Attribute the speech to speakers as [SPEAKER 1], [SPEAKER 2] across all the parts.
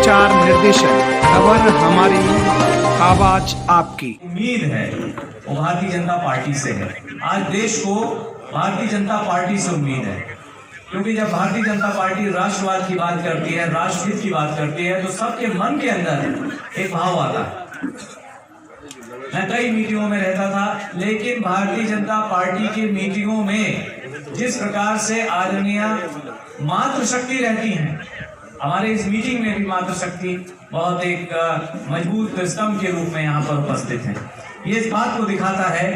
[SPEAKER 1] समाचार निर्देशक, खबर हमारी, आवाज आपकी।
[SPEAKER 2] उम्मीद है वो भारतीय जनता पार्टी से है। आज देश को भारतीय जनता पार्टी से उम्मीद है, क्योंकि जब भारतीय जनता पार्टी राष्ट्रवाद की बात करती है, राष्ट्रहित की बात करती है, तो सबके मन के अंदर एक भाव आता है। मैं कई मीटिंगों में रहता था, लेकिन भारतीय जनता पार्टी की मीटिंगों में जिस प्रकार से आदरणीय मातृशक्ति रहती है, हमारे इस मीटिंग में भी मातृशक्ति बहुत एक मजबूत स्तंभ के रूप में यहाँ पर उपस्थित है। ये इस बात को दिखाता है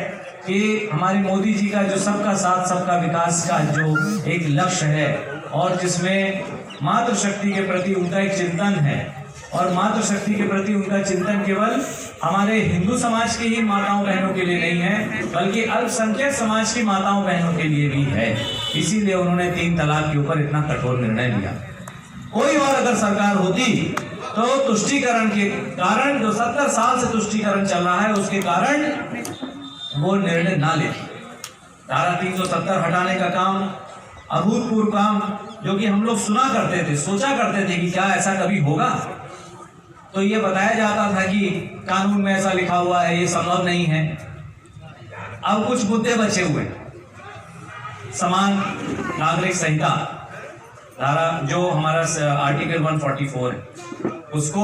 [SPEAKER 2] कि हमारे मोदी जी का जो सबका साथ सबका विकास का जो एक लक्ष्य है, और जिसमें मातृशक्ति के प्रति उनका एक चिंतन है, और मातृशक्ति के प्रति उनका चिंतन केवल हमारे हिंदू समाज की ही माताओं बहनों के लिए नहीं है, बल्कि अल्पसंख्यक समाज की माताओं बहनों के लिए भी है। इसीलिए उन्होंने 3 तलाक के ऊपर इतना कठोर निर्णय लिया। कोई और अगर सरकार होती तो तुष्टीकरण के कारण, जो 70 साल से तुष्टीकरण चल रहा है, उसके कारण वो निर्णय ना लेती। धारा 370 हटाने का काम, अभूतपूर्व काम, जो कि हम लोग सुना करते थे, सोचा करते थे कि क्या ऐसा कभी होगा, तो ये बताया जाता था कि कानून में ऐसा लिखा हुआ है, ये संभव नहीं है। अब कुछ मुद्दे बचे हुए, समान नागरिक संहिता धारा जो हमारा आर्टिकल 144 है, उसको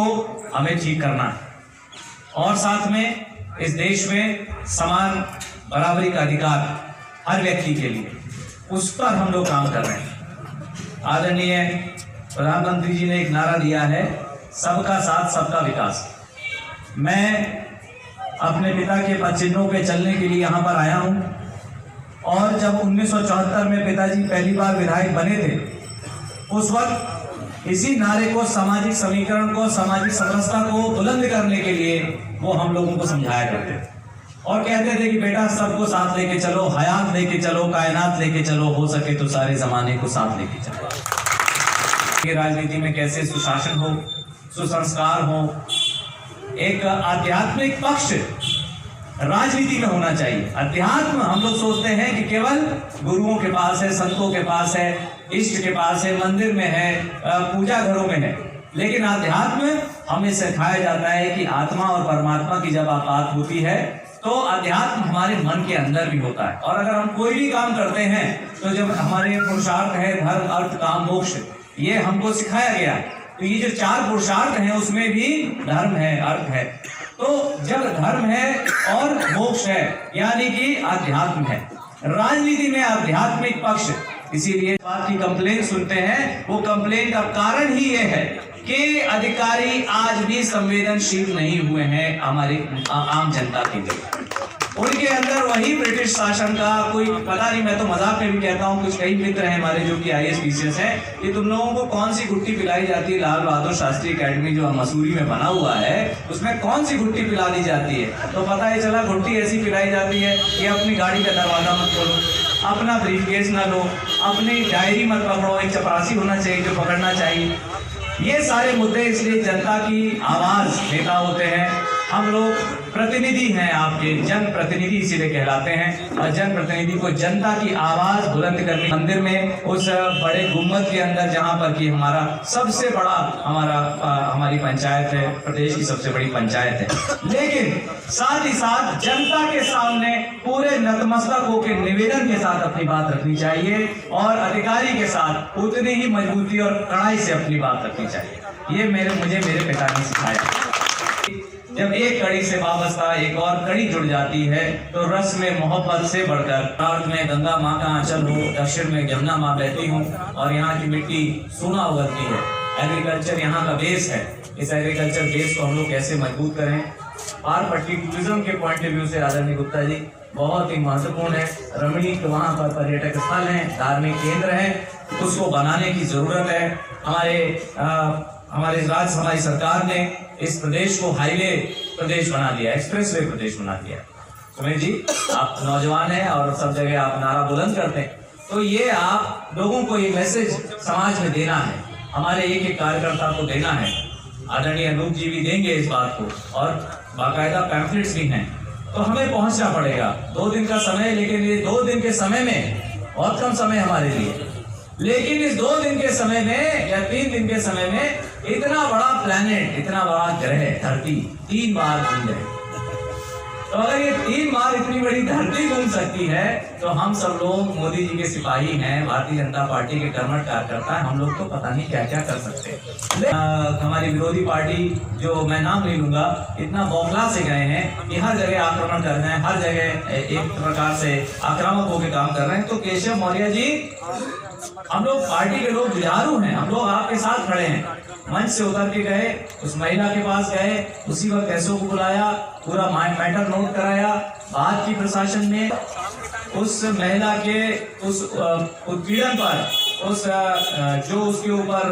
[SPEAKER 2] हमें ठीक करना है, और साथ में इस देश में समान बराबरी का अधिकार हर व्यक्ति के लिए, उस पर हम लोग काम कर रहे हैं। आदरणीय प्रधानमंत्री जी ने एक नारा दिया है, सबका साथ सबका विकास। मैं अपने पिता के पद चिन्हों पे चलने के लिए यहाँ पर आया हूँ, और जब 1974 में पिताजी पहली बार विधायक बने थे, उस वक्त इसी नारे को, सामाजिक समीकरण को, सामाजिक समरसता को बुलंद करने के लिए वो हम लोगों को समझाया करते थे, और कहते थे कि बेटा सबको साथ लेके चलो, हयात लेके चलो, कायनात लेके चलो, हो सके तो सारे जमाने को साथ लेके चलो। राजनीति में कैसे सुशासन हो, सुसंस्कार हो, एक आध्यात्मिक पक्ष राजनीति में होना चाहिए। अध्यात्म हम लोग सोचते हैं कि केवल गुरुओं के पास है, संतों के पास है, इष्ट के पास है, मंदिर में है, पूजा घरों में है, लेकिन अध्यात्म हमें सिखाया जाता है कि आत्मा और परमात्मा की जब बात होती है तो अध्यात्म हमारे मन के अंदर भी होता है। और अगर हम कोई भी काम करते हैं तो जब हमारे पुरुषार्थ है, धर्म, अर्थ, काम, मोक्ष, ये हमको सिखाया गया। तो ये जो 4 पुरुषार्थ हैं, उसमें भी धर्म है, अर्थ है। तो जब धर्म है और मोक्ष है, यानी कि अध्यात्म है, राजनीति में आध्यात्मिक पक्ष। इसीलिए बात की कंप्लेंट सुनते हैं, वो कंप्लेंट का कारण ही ये है कि अधिकारी आज भी संवेदनशील नहीं हुए हैं हमारी आम जनता के लिए। उनके अंदर वही ब्रिटिश शासन का कोई पता नहीं, मैं तो मजाक में भी कहता हूँ, कुछ कई मित्र हैं हमारे जो कि IAS PCS हैं, कि तुम लोगों को कौन सी गुट्टी पिलाई जाती है, लाल बहादुर शास्त्री एकेडमी जो मसूरी में बना हुआ है, उसमें कौन सी गुट्टी पिला दी जाती है। तो पता ही चला गुट्टी ऐसी पिलाई जाती है कि अपनी गाड़ी का दरवाजा मत खोलो, अपना ब्रीफकेस ना लो, अपनी डायरी मत पकड़ो, एक चपरासी होना चाहिए जो पकड़ना चाहिए। ये सारे मुद्दे, इसलिए जनता की आवाज नेता होते हैं, हम लोग प्रतिनिधि हैं, आपके जनप्रतिनिधि इसीलिए कहलाते हैं। और जनप्रतिनिधि को जनता की आवाज बुलंद करनी, मंदिर में उस बड़े गुम्बद के अंदर जहां पर कि हमारा सबसे बड़ा हमारी पंचायत है, प्रदेश की सबसे बड़ी पंचायत है, लेकिन साथ ही साथ जनता के सामने पूरे नतमस्तक होकर निवेदन के साथ अपनी बात रखनी चाहिए, और अधिकारी के साथ उतनी ही मजबूती और कड़ाई से अपनी बात रखनी चाहिए। ये मुझे मेरे पिता ने सिखाया। जब एक कड़ी से वाबस्ता एक और कड़ी जुड़ जाती है, तो रस में मोहब्बत से बढ़कर, नॉर्थ में गंगा माँ का आंचल हो, दक्षिण में यमुना माँ बहती हो, और यहाँ की मिट्टी सोना उगलती है। एग्रीकल्चर यहाँ का बेस है। इस एग्रीकल्चर बेस को हम लोग कैसे मजबूत करें, पारपट्टी टूरिज्म के पॉइंट ऑफ व्यू से आदरणीय गुप्ता जी बहुत ही महत्वपूर्ण है। रमणीक वहाँ पर पर्यटक स्थल हैं, धार्मिक केंद्र हैं, उसको बनाने की जरूरत है। हमारी सरकार ने इस प्रदेश को हाईवे प्रदेश बना दिया, एक्सप्रेसवे प्रदेश बना दिया। सुमेश जी, आप नौजवान हैं और सब जगह आप नारा बुलंद करते हैं, तो ये आप लोगों को ये मैसेज समाज में देना है, हमारे एक एक कार्यकर्ता को देना है। आदरणीय अनूप जी भी देंगे इस बात को, और बाकायदा पैम्फलेट्स भी हैं, तो हमें पहुंचना पड़ेगा। 2 दिन का समय, लेकिन ये 2 दिन के समय में बहुत कम समय हमारे लिए, लेकिन इस 2 दिन के समय में या 3 दिन के समय में इतना बड़ा प्लैनेट, इतना बड़ा ग्रह धरती 3 बार घूम गए। तो अगर ये 3 बार इतनी बड़ी धरती घूम सकती है तो हम सब लोग मोदी जी के सिपाही हैं, भारतीय जनता पार्टी के कर्मठ कार्यकर्ता हैं, हम लोग तो पता नहीं क्या क्या कर सकते हैं। हमारी विरोधी पार्टी, जो मैं नाम नहीं लूंगा, इतना बौखला से गए हैं कि हर जगह आक्रमण कर रहे हैं, हर जगह एक प्रकार से आक्रामक होकर काम कर रहे हैं। तो केशव मौर्य जी, हम लोग पार्टी के लोग जुझारू हैं, हम लोग आपके साथ खड़े हैं। मंच से उतर के गए, उस महिला के पास गए, उसी वक्त एसओ को बुलाया, पूरा मैटर नोट कराया। बात की प्रशासन ने उस महिला के उस उत्पीड़न पर, उस जो उसके ऊपर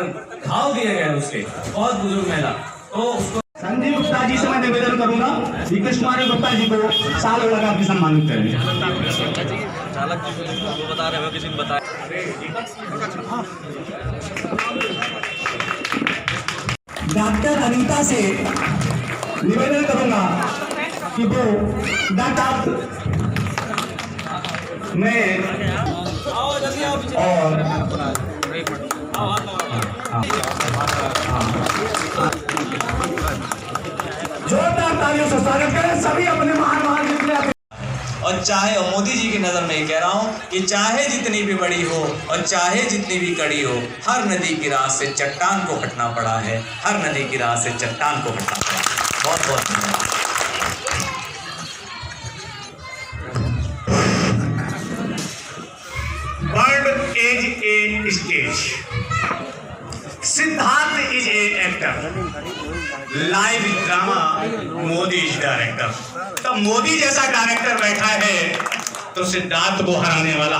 [SPEAKER 2] घाव दिए गए, उसके बहुत बुजुर्ग महिला, तो उसको
[SPEAKER 3] संजय गुप्ता जी से मैं निवेदन करूंगा कि कृष्ण कुमार गुप्ता जी को साल लगा के सम्मानित करें।
[SPEAKER 4] बता रहे हो, किसी ने बताया।
[SPEAKER 3] डॉक्टर अनीता से निवेदन करूंगा कि वो डॉक्टर में और जोरदार तालियों से स्वागत करें सभी अपने महान जितने।
[SPEAKER 2] और चाहे, और मोदी जी की नजर में ये कह रहा हूं कि चाहे जितनी भी बड़ी हो और चाहे जितनी भी कड़ी हो, हर नदी की राह से चट्टान को हटना पड़ा है, हर नदी की राह से चट्टान को हटना पड़ा है। बहुत बहुत धन्यवाद।
[SPEAKER 5] Bird is a stage. Siddharth is a actor. Live drama Modi is director. तो मोदी जैसा डायरेक्टर बैठा है तो सिद्धार्थ को हराने वाला